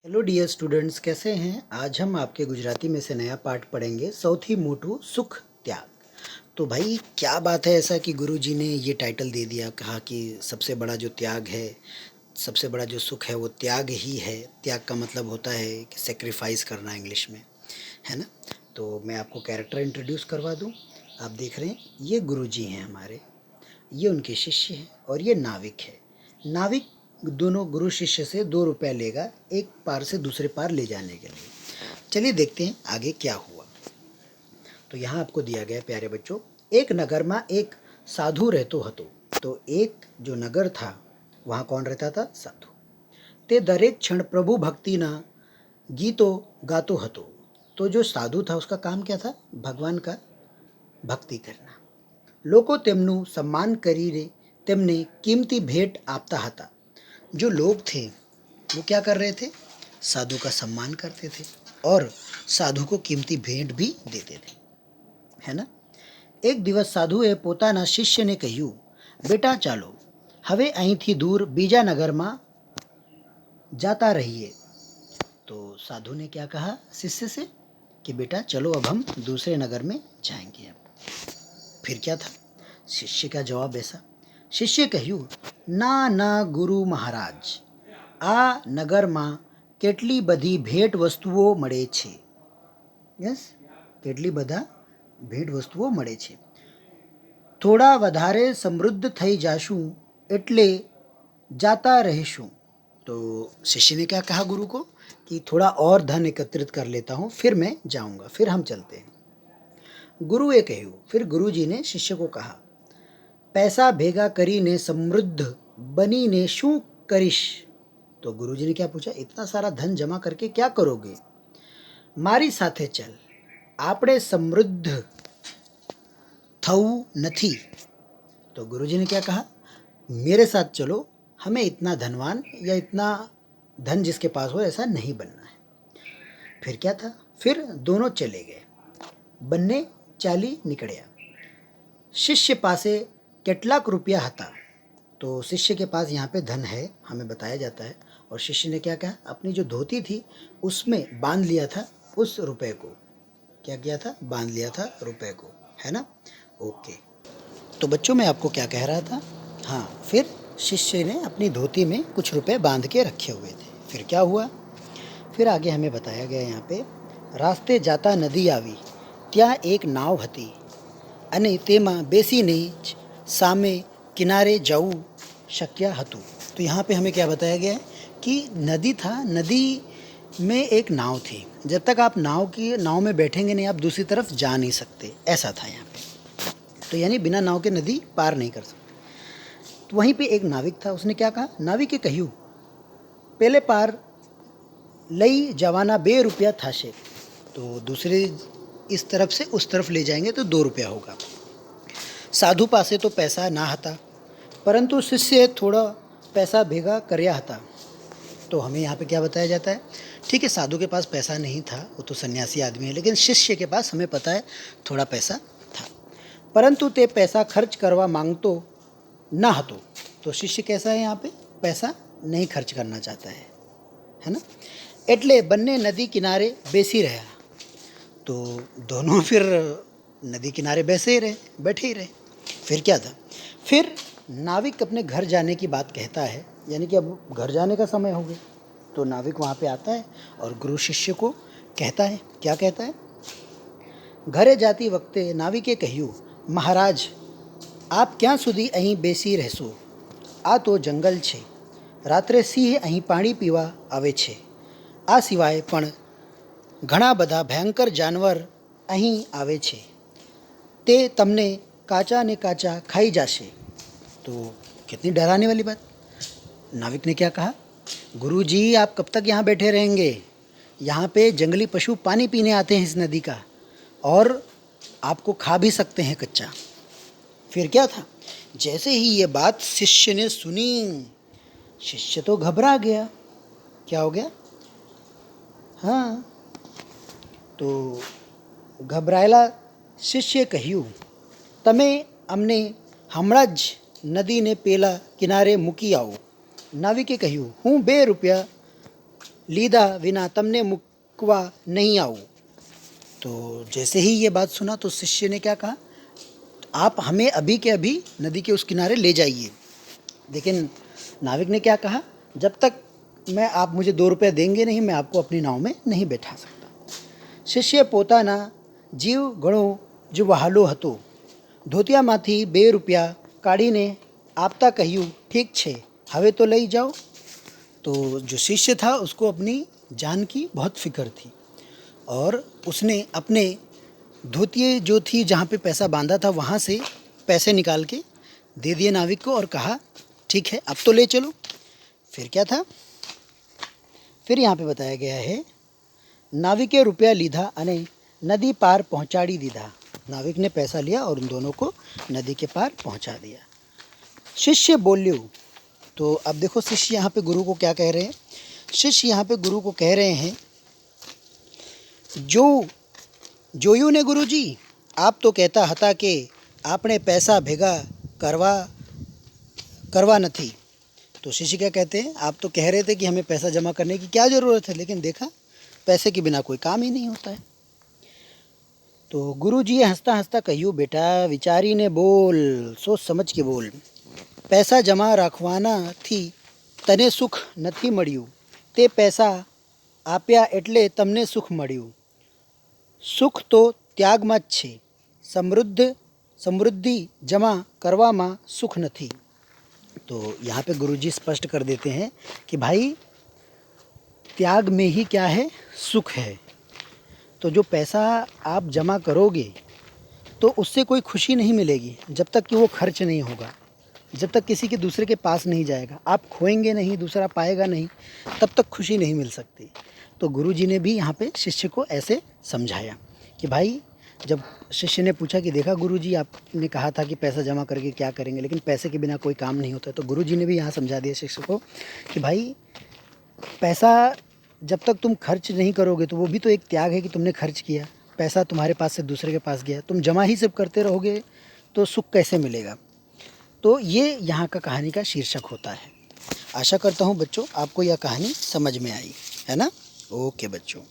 Hello dear students, कैसे हैं। आज हम आपके गुजराती में से नया पाठ पढ़ेंगे, सौथी मोटू सुख त्याग। तो भाई क्या बात है ऐसा कि गुरुजी ने ये टाइटल दे दिया, कहा कि सबसे बड़ा जो त्याग है, सबसे बड़ा जो सुख है वो त्याग ही है। त्याग का मतलब होता है कि सेक्रीफाइस करना इंग्लिश में, है ना। तो मैं आपको कैरेक्टर इंट्रोड्यूस करवा दूँ। आप देख रहे हैं ये गुरुजी हैं हमारे, ये उनके शिष्य हैं और ये नाविक है। नाविक दोनों गुरु शिष्य से 2 रुपया लेगा एक पार से दूसरे पार ले जाने के लिए। चलिए देखते हैं आगे क्या हुआ। तो यहाँ आपको दिया गया प्यारे बच्चों, एक नगर में एक साधु रहतो हतो। तो एक जो नगर था वहाँ कौन रहता था? साधु। ते दरेक क्षण प्रभु भक्ति ना गीतो गातो हतो। तो जो साधु था उसका काम क्या था? भगवान का भक्ति करना। લોકો તેમનું सम्मान કરીને તેમને कीमती भेंट આપતા હતા। जो लोग थे वो क्या कर रहे थे? साधु का सम्मान करते थे और साधु को कीमती भेंट भी देते थे, है ना। एक दिवस साधुए પોતાના શિષ્યને કહ્યું, બેટા ચાલો હવે અહીંથી दूर बीजा नगરમાં जाता रहिए। तो साधु ने क्या कहा शिष्य से कि बेटा चलो अब हम दूसरे नगर में जाएंगे। फिर क्या था? शिष्य का जवाब ऐसा, शिष्य કહ્યું, ના ના ગુરુ મહારાજ, આ નગરમાં કેટલી બધી ભેટ વસ્તુઓ મળે છે। યસ, કેટલી બધા ભેટ વસ્તુઓ મળે છે। થોડા વધારે સમૃદ્ધ થઈ જાશું એટલે जाता रहीશું। तो शिष्य ने क्या कहा गुरु को कि थोड़ा और धन एकत्रित कर लेता हूँ, फिर मैं जाऊँगा, फिर हम चलते हैं। गुरुए કહ્યું, फिर गुरुजी ने शिष्य को कहा, पैसा भेगा करीने समृद्ध बनीने शू करिश। तो गुरुजी ने क्या पूछा, इतना सारा धन जमा करके क्या करोगे? मारी साथे चल, आपणे समृद्ध थऊ नथी। तो गुरुजी ने क्या कहा, मेरे साथ चलो, हमें इतना धनवान या इतना धन जिसके पास हो ऐसा नहीं बनना है। फिर क्या था? फिर दोनों चले गए, बन्ने चाली निकड़िया। शिष्य पासे કેટલાક रुपया હતા। तो शिष्य के पास यहाँ पे धन है हमें बताया जाता है, और शिष्य ने क्या कहा, अपनी जो धोती थी उसमें बांध लिया था उस रुपए को। क्या किया था? बांध लिया था रुपए को, है ना। ओके, तो बच्चों मैं आपको क्या कह रहा था, हाँ, फिर शिष्य ने अपनी धोती में कुछ रुपए बांध के रखे हुए थे। फिर क्या हुआ? फिर आगे हमें बताया गया यहाँ पे, रास्ते जाता नदी આવી, ત્યાં એક નાવ હતી અને તેમાં બેસીને જ સામે किनारे जाऊँ शक्य हतु। तो यहाँ पे हमें क्या बताया गया है कि नदी था, नदी में एक नाव थी। जब तक आप नाव में बैठेंगे नहीं, आप दूसरी तरफ जा नहीं सकते, ऐसा था यहाँ पे। तो यानी बिना नाव के नदी पार नहीं कर सकते। तो वहीं पे एक नाविक था, उसने क्या कहा, नाविके કહ્યું, पहले पार लई जवाना 2 रुपया थाशे। तो दूसरे इस तरफ से उस तरफ ले जाएंगे तो 2 रुपया होगा। साधु पासे तो पैसा ना હતા, परंतु शिष्य थोड़ा पैसा भेगा કર્યા હતા। तो हमें यहाँ पे क्या बताया जाता है, ठीक है साधु के पास पैसा नहीं था, वो तो सन्यासी आदमी है, लेकिन शिष्य के पास हमें पता है थोड़ा पैसा था। परंतु ते पैसा खर्च करवा मांगतो ना હતો। तो शिष्य कैसा है यहाँ पे, पैसा नहीं खर्च करना चाहता है ना। એટલે બંને नदी किनारे બેસી રહ્યા। तो दोनों फिर नदी किनारे बैठे ही रहे। फिर क्या था? फिर नाविक अपने घर जाने की बात कहता है, यानी कि अब घर जाने का समय हो गया। तो नाविक वहाँ पे आता है और गुरु शिष्य को कहता है, क्या कहता है, घरे जाती वक्ते नाविके કહ્યું, महाराज आप ક્યાં સુધી અહીં બેસી રહેશો? આ તો જંગલ છે, રાત્રે સિંહ અહીં પાણી પીવા આવે છે, આ સિવાય પણ ઘણા બધા ભયંકર जानवर અહીં આવે છે, તે તમને काचा ने काचा खाई जाशे। तो कितनी डराने वाली बात। नाविक ने क्या कहा, गुरुजी आप कब तक यहाँ बैठे रहेंगे? यहाँ पे जंगली पशु पानी पीने आते हैं इस नदी का, और आपको खा भी सकते हैं कच्चा। फिर क्या था? जैसे ही ये बात शिष्य ने सुनी, शिष्य तो घबरा गया। क्या हो गया? हाँ, तो घबराયેલા शिष्य કહ્યું, તમે અમને હમણાં જ નદીને પેલા કિનારે મૂકી આવો। નાવિકે કહ્યું, હું 2 રૂપિયા लीधा विना तमने मुकवा नहीं आऊ। तो जैसे ही ये बात सुना तो शिष्य ने क्या कहा, आप हमें अभी के अभी नदी के उस किनारे ले जाइए। लेकिन नाविक ने क्या कहा, जब तक आप मुझे 2 रुपये देंगे नहीं, मैं आपको अपनी नाव में नहीं बैठा सकता। शिष्य पोताना जीव गणो जो वहालो हतो, धोतियाમાંથી 2 रुपया કાઢીને આપતા કહ્યું, ठीक छे, हवे तो लई जाओ। तो जो शिष्य था उसको अपनी जान की बहुत फिक्र थी और उसने अपने धोतिए जो थी जहाँ पे पैसा बांधा था वहाँ से पैसे निकाल के दे दिए नाविक को और कहा, ठीक है अब तो ले चलो। फिर क्या था, फिर यहाँ पे बताया गया है, नाविके रुपया लीधा अने नदी पार पहुँचाड़ी दीधा। नाविक ने पैसा लिया और उन दोनों को नदी के पार पहुँचा दिया। शिष्य बोल्यो, तो अब देखो शिष्य यहाँ पे गुरु को क्या कह रहे हैं। शिष्य यहाँ पे गुरु को कह रहे हैं, जोयू ने गुरुजी, आप तो कहता हता कि आपने पैसा भेगा करवा नहीं। तो शिष्य क्या कहते हैं, आप तो कह रहे थे कि हमें पैसा जमा करने की क्या ज़रूरत है, लेकिन देखा पैसे के बिना कोई काम ही नहीं होता है। तो गुरुजीए हंसता हंसता કહ્યું, बेटा विचारीने बोल, सोच समझ के बोल। पैसा जमा રાખવાનાથી તને સુખ નથી મળ્યું, તે पैसा આપ્યા એટલે તમને સુખ મળ્યું। સુખ તો ત્યાગમાં જ છે, સમૃદ્ધિ जमा કરવામાં સુખ નથી। तो यहाँ पे गुरुजी स्पष्ट कर देते हैं कि भाई त्याग में ही क्या है, सुख है। तो जो पैसा आप जमा करोगे तो उससे कोई खुशी नहीं मिलेगी जब तक कि वो खर्च नहीं होगा, जब तक किसी के दूसरे के पास नहीं जाएगा। आप खोएंगे नहीं, दूसरा पाएगा नहीं, तब तक खुशी नहीं मिल सकती। तो गुरुजी ने भी यहाँ पे शिष्य को ऐसे समझाया कि भाई, जब शिष्य ने पूछा कि देखा गुरुजी, आपने कहा था कि पैसा जमा करके क्या करेंगे, लेकिन पैसे के बिना कोई काम नहीं होता। तो गुरुजी ने भी यहाँ समझा दिया शिष्य को कि भाई पैसा जब तक तुम खर्च नहीं करोगे तो वो भी तो एक त्याग है कि तुमने खर्च किया, पैसा तुम्हारे पास से दूसरे के पास गया, तुम जमा ही सब करते रहोगे तो सुख कैसे मिलेगा। तो ये यहाँ का कहानी का शीर्षक होता है। आशा करता हूँ बच्चों आपको यह कहानी समझ में आई है ना। ओके बच्चों।